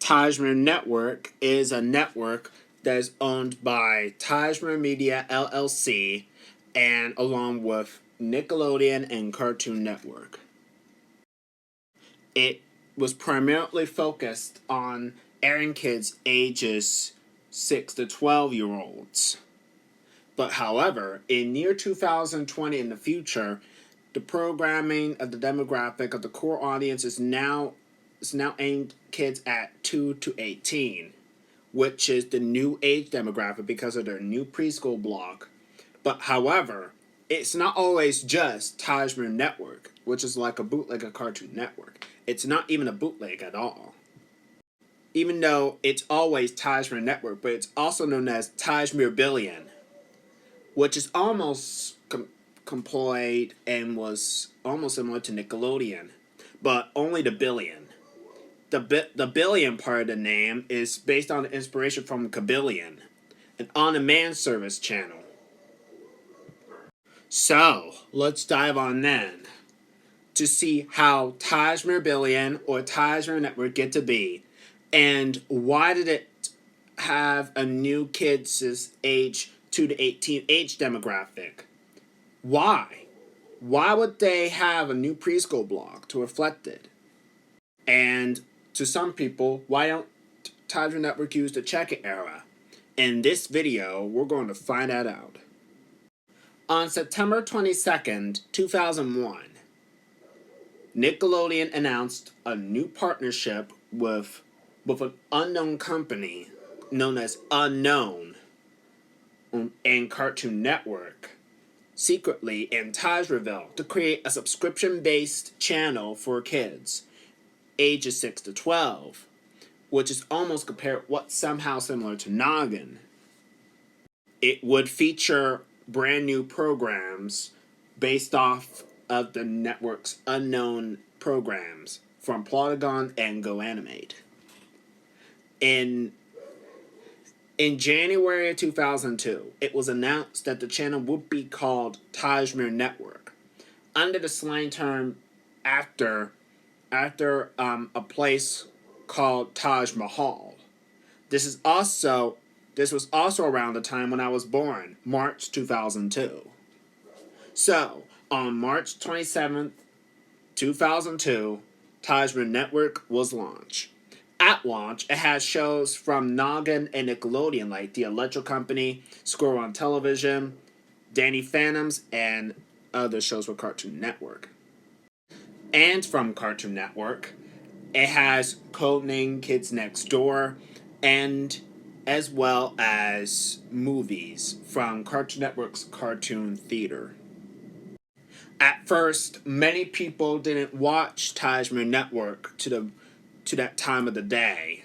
TajmirNetwork is a network that is owned by Tajmir Media LLC and along with Nickelodeon and Cartoon Network. It was primarily focused on airing kids ages 6 to 12-year-olds. But however, in year 2020 in the future, the programming of the demographic of the core audience is now aimed kids at 2 to 18, which is the new age demographic because of their new preschool block. But however, it's not always just Tajmir Network, which is like a bootleg of Cartoon Network. It's not even a bootleg at all. Even though it's always Tajmir Network, but it's also known as Tajmirbillion, which is almost comploid and was almost similar to Nickelodeon, but only the billion. The billion part of the name is based on the inspiration from Kabillion, an on-demand service channel. So, let's dive on then to see how Tajmirbillion or Tajmir Network get to be, and why did it have a new kids' age 2 to 18 age demographic. Why? Why would they have a new preschool block to reflect it? And to some people, why don't Tajmir Network use the check-it era? In this video, we're going to find that out. On September 22nd, 2001, Nickelodeon announced a new partnership with an unknown company known as Unknown and Cartoon Network secretly in Tajmirville to create a subscription-based channel for kids ages 6 to 12, which is almost somehow similar to Noggin. It would feature brand new programs based off of the network's unknown programs from Plotagon and GoAnimate. In January of 2002, it was announced that the channel would be called Tajmir Network, under the slang term after a place called Taj Mahal. This was also around the time when I was born, March 2002. So, on March 27th, 2002, Tajmir Network was launched. At launch, it has shows from Noggin and Nickelodeon like The Electro Company, Squirrel on Television, Danny Phantoms, and other shows with Cartoon Network. And from Cartoon Network, it has Codename Kids Next Door, and as well as movies from Cartoon Network's Cartoon Theater. At first, many people didn't watch Tajmir Network to that time of the day.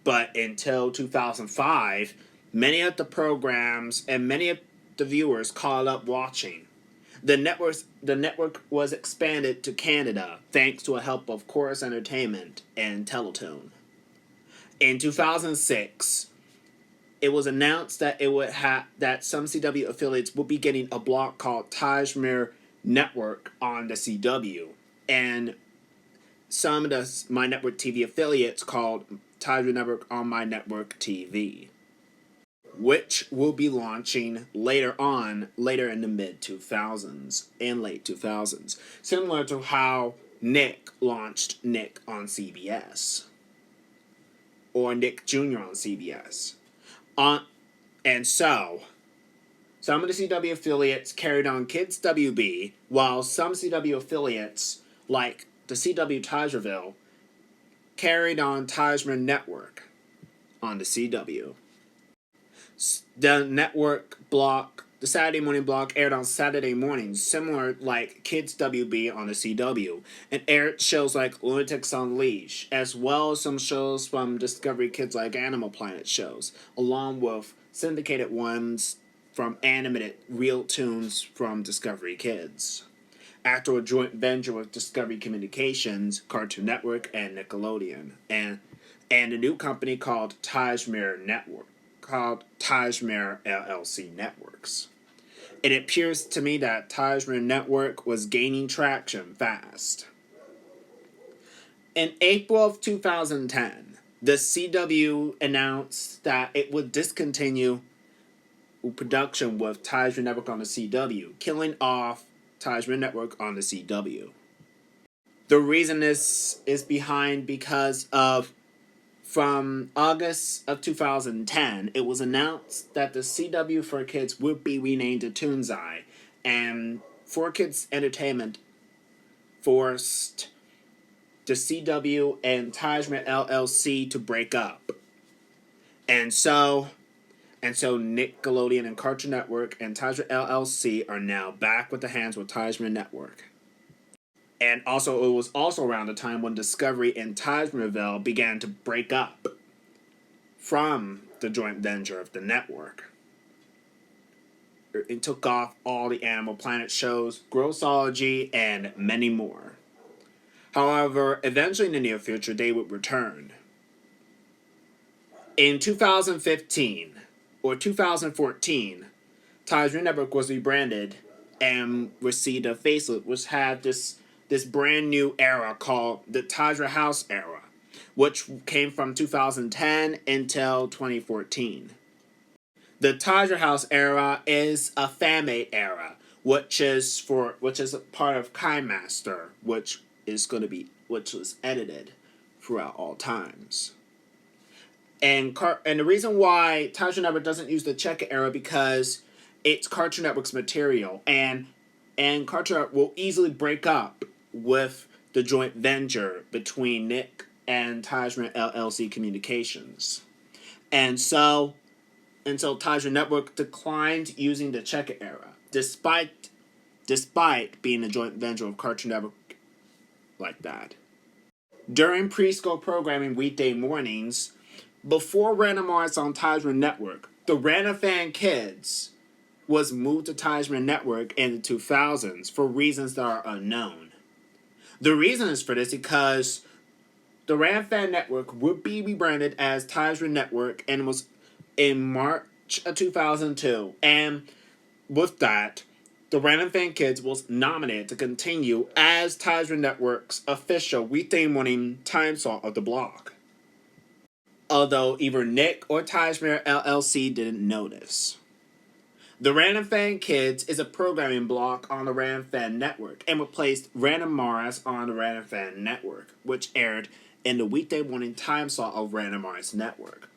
But until 2005, many of the programs and many of the viewers caught up watching. The network was expanded to Canada thanks to the help of Chorus Entertainment and Teletoon. In 2006, it was announced that that some CW affiliates would be getting a block called Tajmir Network on the CW, and some of the My Network TV affiliates called Tajmir Network on My Network TV, which will be launching later in the mid-2000s and late 2000s, similar to how Nick launched Nick on CBS, or Nick Jr. on CBS. And so, some of the CW affiliates carried on Kids WB, while some CW affiliates, like the CW Tajmirville, carried on Tajmir Network on the CW. The network block, the Saturday morning block, aired on Saturday mornings, similar like Kids WB on the CW, and aired shows like Lunatics Unleashed, as well as some shows from Discovery Kids like Animal Planet shows, along with syndicated ones from animated Real Tunes from Discovery Kids, after a joint venture with Discovery Communications, Cartoon Network, and Nickelodeon, and a new company called Tajmir LLC Networks. It appears to me that Tajmir Network was gaining traction fast. In April of 2010, the CW announced that it would discontinue production with Tajmir Network on the CW, killing off Tajmir Network on the CW. The reason this is behind because of from August of 2010, it was announced that the CW for Kids would be renamed to Toonzai, and 4Kids Entertainment forced the CW and Tajmir LLC to break up. And so Nickelodeon and Cartoon Network and Tajmir LLC are now back with the hands with Tajmir Network. And also, it was also around the time when Discovery and Tajmirville began to break up from the joint venture of the network. It took off all the Animal Planet shows, Grossology, and many more. However, eventually in the near future, they would return. In 2015 or 2014, Tajmir Network was rebranded and received a facelift, which had this brand new era called the Tajmir House era, which came from 2010 until 2014. The Tajmir House era is a fan-made era, which is a part of KineMaster, which was edited throughout all times. And the reason why Tajmir Network doesn't use the Checker era because it's Cartoon Network's material, and Cartoon Network will easily break up with the joint venture between Nick and Tajmir LLC Communications. And so Tajmir Network declined using the Checker era, despite being a joint venture of Cartoon Network like that. During preschool programming weekday mornings, before Random Arts on Tajmir Network, the Random Fan Kids was moved to Tajmir Network in the 2000s for reasons that are unknown. The reason is for this because the Random Fan Network would be rebranded as Tajmir Network and was in March of 2002. And with that, the Random Fan Kids was nominated to continue as Tajmir Network's official weekday morning time slot of the block. Although either Nick or Tajmir LLC didn't notice. The Random Fan Kids is a programming block on the Random Fan Network and replaced Random Mars on the Random Fan Network, which aired in the weekday morning time slot of Random Mars Network.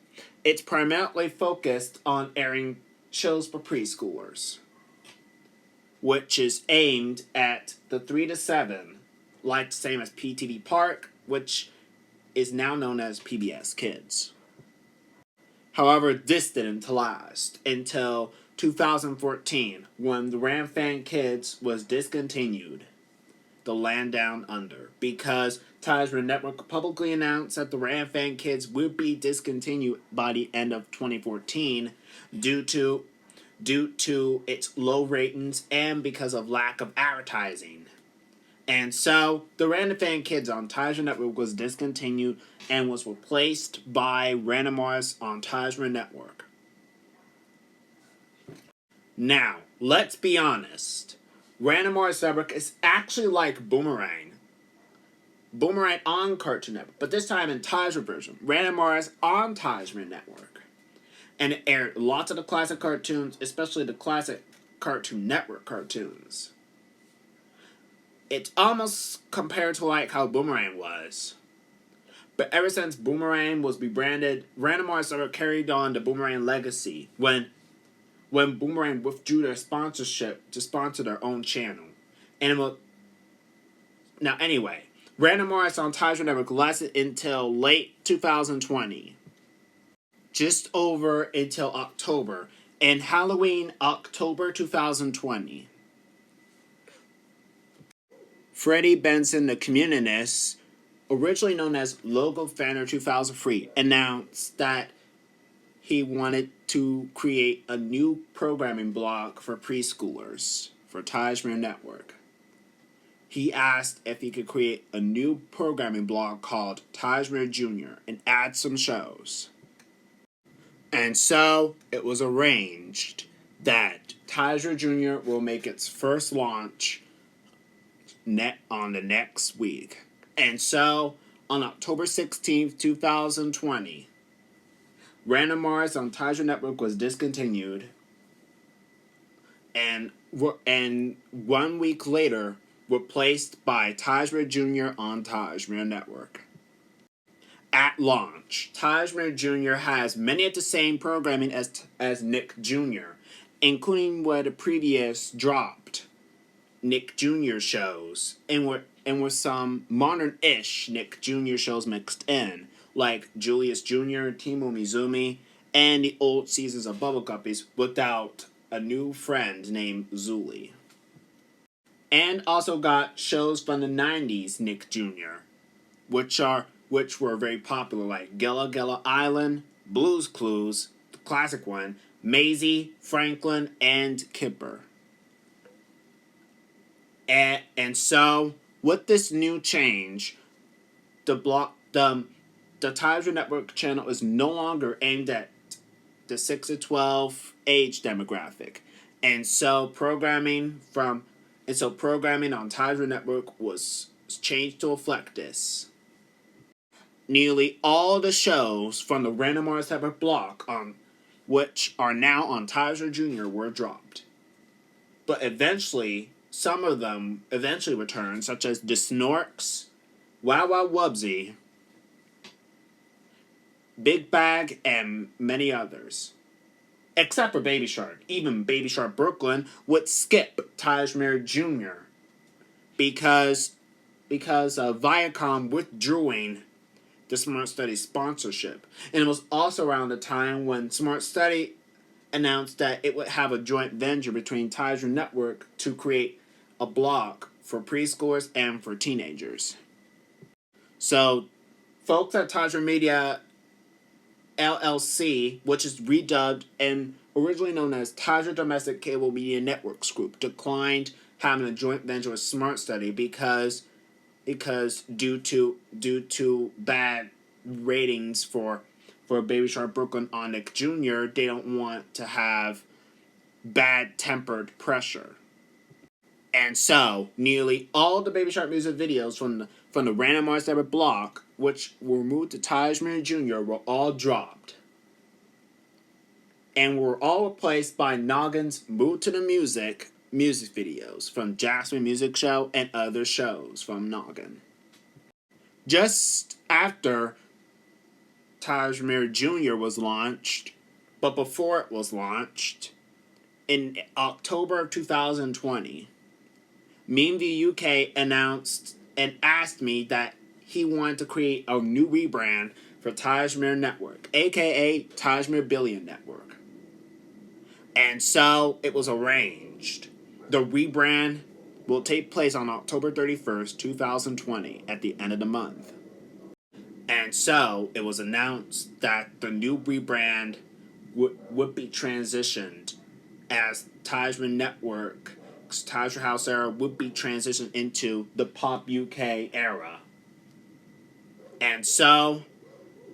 It's primarily focused on airing shows for preschoolers, which is aimed at the 3 to 7, like the same as PTV Park, which is now known as PBS Kids. However, this didn't last until 2014, when the Random Fan Kids was discontinued, The Land Down Under, because Tajmir Network publicly announced that the Random Fan Kids would be discontinued by the end of 2014 due to its low ratings and because of lack of advertising. And so, the Random Fan Kids on Tajmir Network was discontinued and was replaced by Random Arts on Tajmir Network. Now, let's be honest. Random Arts Network is actually like Boomerang. Boomerang on Cartoon Network, but this time in Tajmir version. Random Arts on Tajmir Network. And it aired lots of the classic cartoons, especially the classic Cartoon Network cartoons. It's almost compared to like how Boomerang was. But ever since Boomerang was rebranded, Random Arts Network carried on the Boomerang legacy when Boomerang withdrew their sponsorship to sponsor their own channel. Now anyway, Random Arts on Tajmir Network lasted until late 2020. Just over until October. And Halloween, October 2020. Freddie Benson, the Communist, originally known as Logo Fanner 2003, announced that he wanted to create a new programming block for preschoolers for Tajmir Network. He asked if he could create a new programming block called Tajmir Jr. and add some shows. And so it was arranged that Tajmir Jr. will make its first launch on the next week. And so on October 16th, 2020, Random Mars on Tajir Network was discontinued, and 1 week later replaced by Tajmir Jr. on Tajmir Network. At launch, Tajmir Jr. has many of the same programming as Nick Jr., including what the previous dropped Nick Jr. shows, and with some modern-ish Nick Jr. shows mixed in, like Julius Jr., Timo Mizumi, and the old seasons of Bubble Guppies without a new friend named Zuli. And also got shows from the 90s Nick Jr., which were very popular, like Gilla Gilla Island, Blues Clues, the classic one, Maisie, Franklin, and Kipper. And so, with this new change, the Tajir Network channel is no longer aimed at the 6 to 12 age demographic. And so programming on Tajir Network was changed to reflect this. Nearly all the shows from the Random Mars Network block which are now on Tajir Jr. were dropped. But eventually, some of them eventually returned, such as The Snorks, Wow Wow Wubsy, Big Bag, and many others. Except for Baby Shark. Even Baby Shark Brooklyn would skip Tajmir Jr. because of Viacom withdrawing the Smart Study sponsorship. And it was also around the time when Smart Study announced that it would have a joint venture between Tajir Network to create a block for preschoolers and for teenagers. So, folks at Tajir Media LLC, which is redubbed and originally known as Tajir Domestic Cable Media Networks Group, declined having a joint venture with Smart Study because due to bad ratings for Baby Shark Brooklyn on Nick Jr., they don't want to have bad tempered pressure. And so, nearly all the Baby Shark music videos from the Random Mars Network block, which were moved to Tajmir Jr., were all dropped. And were all replaced by Noggin's Mood to the music videos from Jasmine Music Show and other shows from Noggin. Just after Tajmir Jr. was launched, but before it was launched, in October of 2020, MemeView UK announced and asked me that he wanted to create a new rebrand for Tajmir Network, aka Tajmirbillion Network. And so it was arranged. The rebrand will take place on October 31st, 2020, at the end of the month. And so it was announced that the new rebrand would be transitioned as Tajmir Network, Tajir House era would be transitioned into the Pop UK era. And so,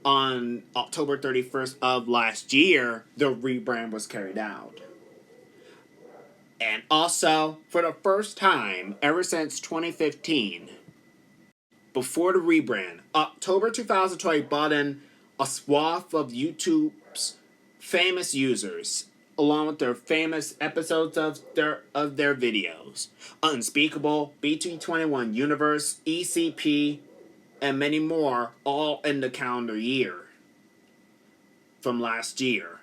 on October 31st of last year, the rebrand was carried out. And also, for the first time ever since 2015, before the rebrand, October 2020 brought in a swath of YouTube's famous users, along with their famous episodes of their videos. Unspeakable, BT21 Universe, ECP, and many more, all in the calendar year from last year.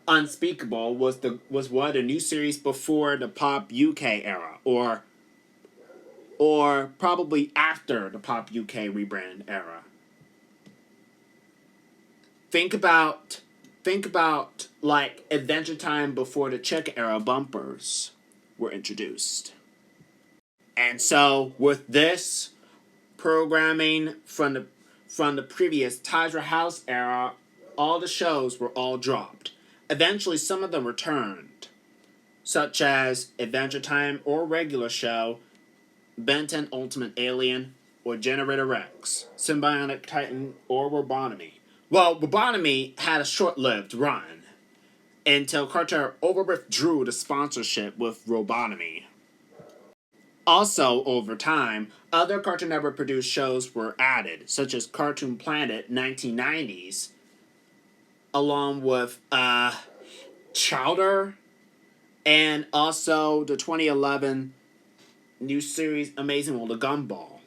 Unspeakable was one of the new series before the Pop UK era, or probably after the Pop UK rebrand era. Think about like Adventure Time before the Chick era bumpers were introduced. And so with this programming from the previous Tajir House era, all the shows were all dropped. Eventually some of them returned, such as Adventure Time or Regular Show, Ben 10 Ultimate Alien, or Generator Rex, Symbionic Titan, or Robotomy. Well, Robotomy had a short-lived run until Carter withdrew the sponsorship with Robotomy. Also, over time, other Cartoon Network produced shows were added, such as Cartoon Planet 1990s, along with Chowder, and also the 2011 new series Amazing World of Gumball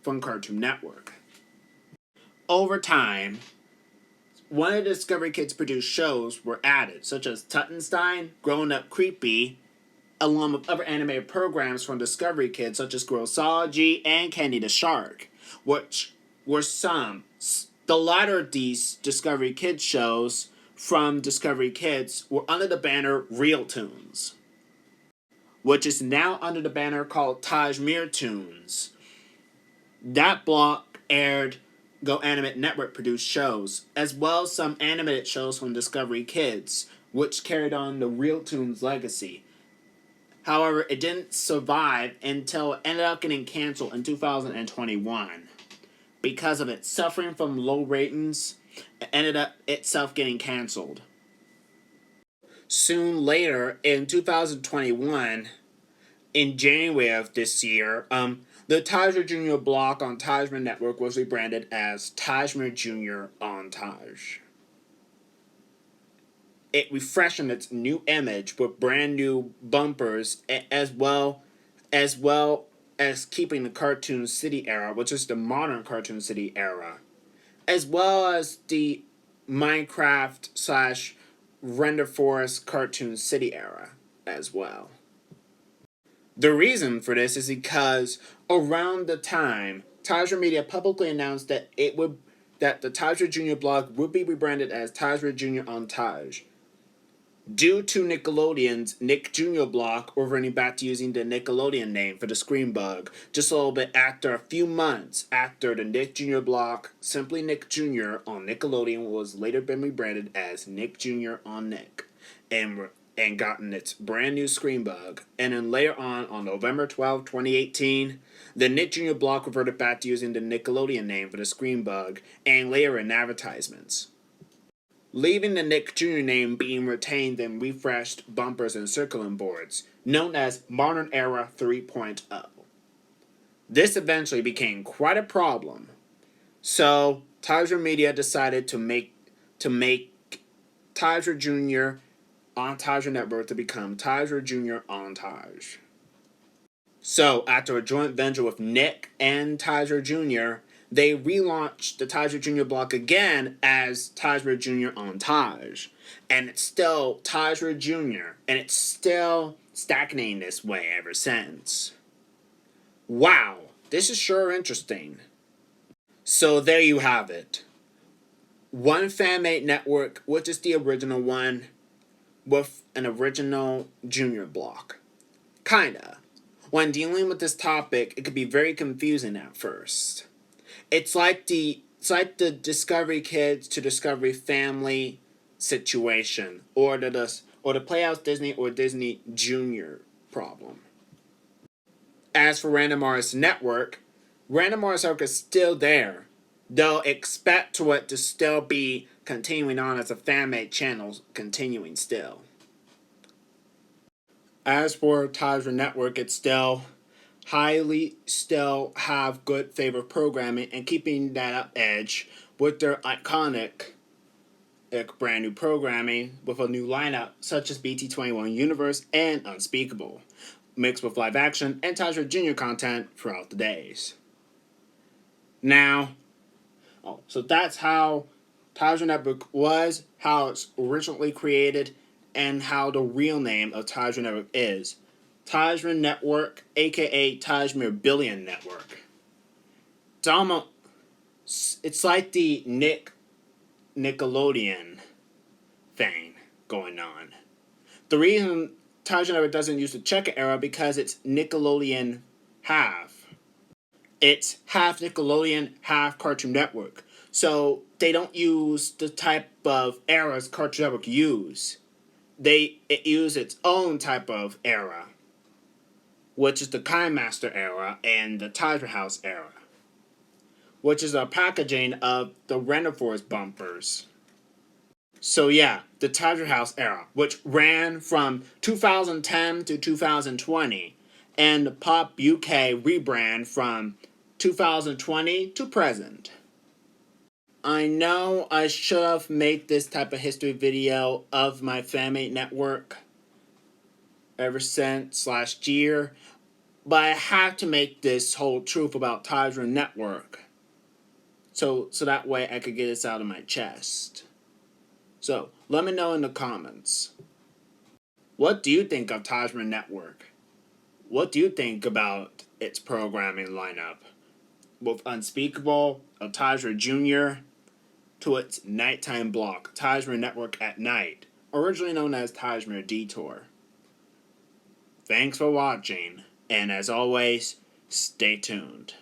from Cartoon Network. Over time, one of the Discovery Kids produced shows were added, such as Tuttenstein, Growing Up Creepy, along with other animated programs from Discovery Kids, such as Growsology and Candy the Shark, which were some. The latter of these Discovery Kids shows from Discovery Kids were under the banner Real Tunes, which is now under the banner called Tajmir Tunes. That block aired Go Animate Network produced shows, as well as some animated shows from Discovery Kids, which carried on the Real Tunes legacy. However, it didn't survive until it ended up getting canceled in 2021. Because of it suffering from low ratings, it ended up itself getting canceled. Soon later, in 2021, in January of this year, the Tajmir Jr. block on Tajmir Network was rebranded as Tajmir Jr. on Taj. It refreshed in its new image with brand new bumpers, as well as keeping the Cartoon City era, which is the modern Cartoon City era, as well as the Minecraft slash Render Forest Cartoon City era as well. The reason for this is because around the time Tajmir Media publicly announced that the Tajmir Jr. blog would be rebranded as Tajmir Jr. on Taj, due to Nickelodeon's Nick Jr. block reverting back to using the Nickelodeon name for the screen bug, just a little bit after a few months after the Nick Jr. block, simply Nick Jr. on Nickelodeon was later been rebranded as Nick Jr. on Nick, and gotten its brand new screen bug. And then later on November 12, 2018, the Nick Jr. block reverted back to using the Nickelodeon name for the screen bug, and later in advertisements, leaving the Nick Jr. name being retained in refreshed bumpers and circling boards, known as Modern Era 3.0. This eventually became quite a problem, so Tajmir Media decided to make Tajmir Jr. on Tajmir Network to become Tajmir Jr. on Taj. So, after a joint venture with Nick and Tajmir Jr., they relaunched the Tajmir Jr. block again as Tajmir Jr. on Taj. And it's still Tajmir Jr., and it's still stagnating this way ever since. Wow, this is sure interesting. So there you have it. One fan-made network, which is the original one, with an original junior block. Kinda. When dealing with this topic, it could be very confusing at first. It's like the Discovery Kids to Discovery Family situation, or the Playhouse Disney or Disney Junior problem. As for Random Artist Network is still there, though expect it to still be continuing on as a fan-made channel, continuing still. As for Tajmir Network, it's still have good favorite programming and keeping that up edge with their iconic brand new programming with a new lineup such as BT21 Universe and Unspeakable, mixed with live action and Tajmir Jr. content throughout the days. Now, so that's how Tajmir Network was, how it's originally created, and how the real name of Tajmir Network is. Tajmir Network, aka Tajmirbillion Network. It's like the Nickelodeon thing going on. The reason Tajmir Network doesn't use the checker era because it's Nickelodeon half. It's half Nickelodeon, half Cartoon Network. So they don't use the type of eras Cartoon Network use. It uses its own type of era, which is the Kindmaster era and the Tajmir House era, which is a packaging of the Render Forest bumpers. So yeah, the Tajmir House era, which ran from 2010 to 2020, and Pop UK rebrand from 2020 to present. I know I should have made this type of history video of my family network ever since last year, but I have to make this whole truth about TajmirNetwork so that way I could get this out of my chest. So let me know in the comments. What do you think of TajmirNetwork? What do you think about its programming lineup? With Unspeakable, of Tajmir Jr., to its nighttime block, TajmirNetwork at Night, originally known as Tajmir Detour. Thanks for watching, and as always, stay tuned.